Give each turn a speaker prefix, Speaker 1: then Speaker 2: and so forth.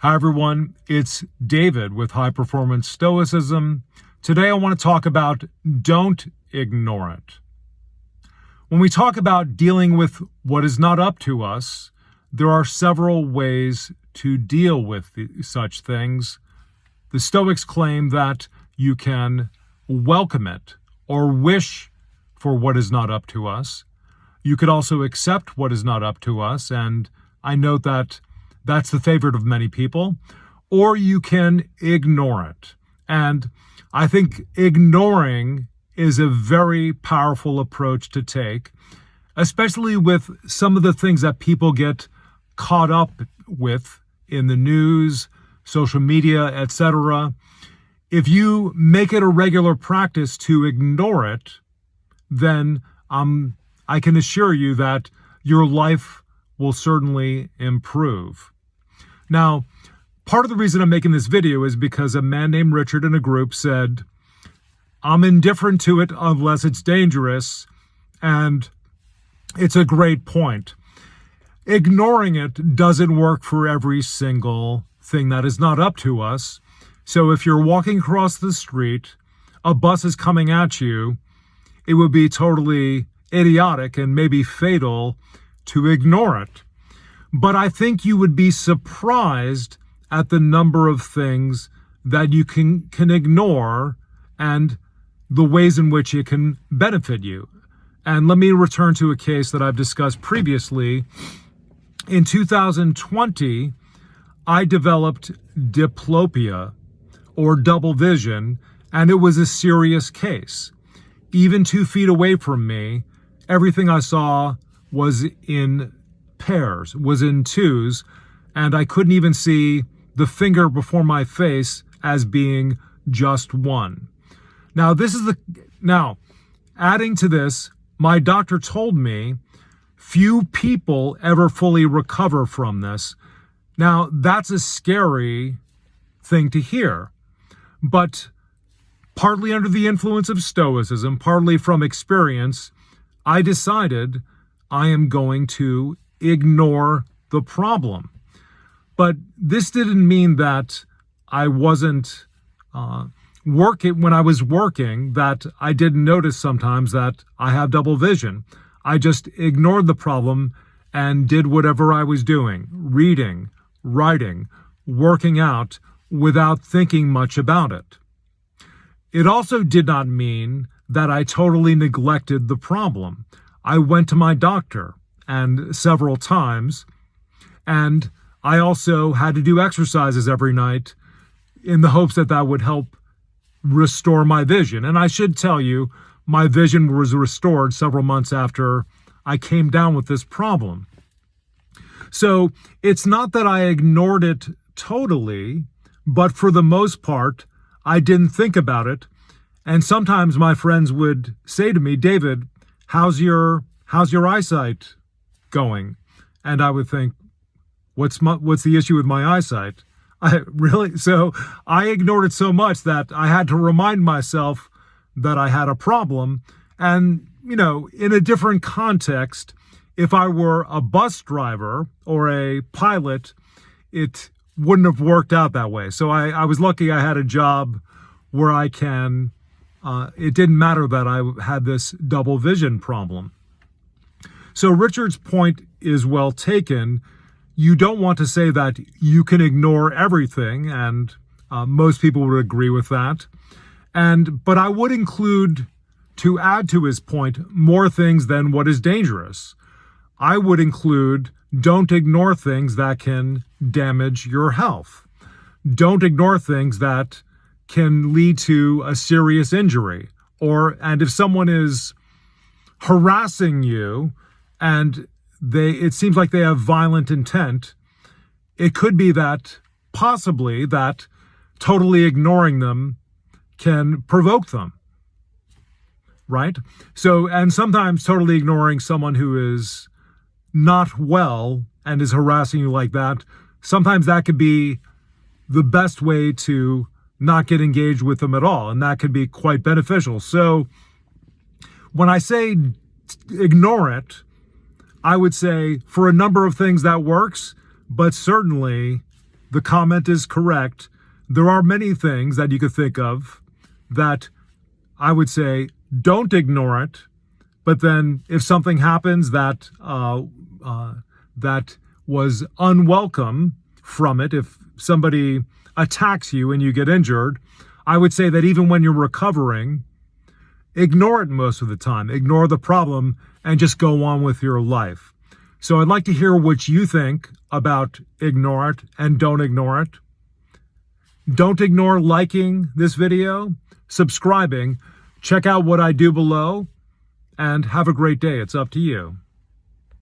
Speaker 1: Hi everyone, it's David with High Performance Stoicism. Today I want to talk about don't ignore it. When we talk about dealing with what is not up to us, there are several ways to deal with such things. The Stoics claim that you can welcome it or wish for what is not up to us. You could also accept what is not up to us, and I note that that's the favorite of many people, or you can ignore it. And I think ignoring is a very powerful approach to take, especially with some of the things that people get caught up with in the news, social media, etc. If you make it a regular practice to ignore it, then I can assure you that your life will certainly improve. Now, part of the reason I'm making this video is because a man named Richard in a group said, I'm indifferent to it unless it's dangerous, and it's a great point. Ignoring it doesn't work for every single thing that is not up to us. So if you're walking across the street, a bus is coming at you, it would be totally idiotic and maybe fatal to ignore it. But I think you would be surprised at the number of things that you can ignore and the ways in which it can benefit you. And let me return to a case that I've discussed previously. In 2020, I developed diplopia, or double vision, and it was a serious case. Even 2 feet away from me, everything I saw was in pairs, was in twos, and I couldn't even see the finger before my face as being just one. Now, adding to this, my doctor told me few people ever fully recover from this. Now, that's a scary thing to hear, but partly under the influence of Stoicism, partly from experience, I decided I am going to ignore the problem. But this didn't mean that I wasn't working. When I was working, that I didn't notice sometimes that I have double vision. I just ignored the problem and did whatever I was doing, reading, writing, working out, without thinking much about it. It also did not mean that I totally neglected the problem. I went to my doctor and several times, and I also had to do exercises every night in the hopes that that would help restore my vision. And I should tell you, my vision was restored several months after I came down with this problem. So it's not that I ignored it totally, but for the most part, I didn't think about it. And sometimes my friends would say to me, David, how's your eyesight going? And I would think, what's the issue with my eyesight? So I ignored it so much that I had to remind myself that I had a problem. And, in a different context, if I were a bus driver or a pilot, it wouldn't have worked out that way. So I was lucky I had a job where it didn't matter that I had this double vision problem. So Richard's point is well taken. You don't want to say that you can ignore everything, and most people would agree with that. But I would include, to add to his point, more things than what is dangerous. I would include, don't ignore things that can damage your health. Don't ignore things that can lead to a serious injury. And if someone is harassing you and it seems like they have violent intent, it could be that possibly that totally ignoring them can provoke them, right? So, and sometimes totally ignoring someone who is not well and is harassing you like that, sometimes that could be the best way to not get engaged with them at all, and that could be quite beneficial. So when I say ignore it, I would say for a number of things that works, but certainly the comment is correct. There are many things that you could think of that I would say don't ignore it. But then if something happens that that was unwelcome from it, if somebody attacks you and you get injured, I would say that even when you're recovering, ignore it most of the time. Ignore the problem and just go on with your life. So I'd like to hear what you think about ignore it and don't ignore it. Don't ignore liking this video, subscribing, check out what I do below, and have a great day. It's up to you.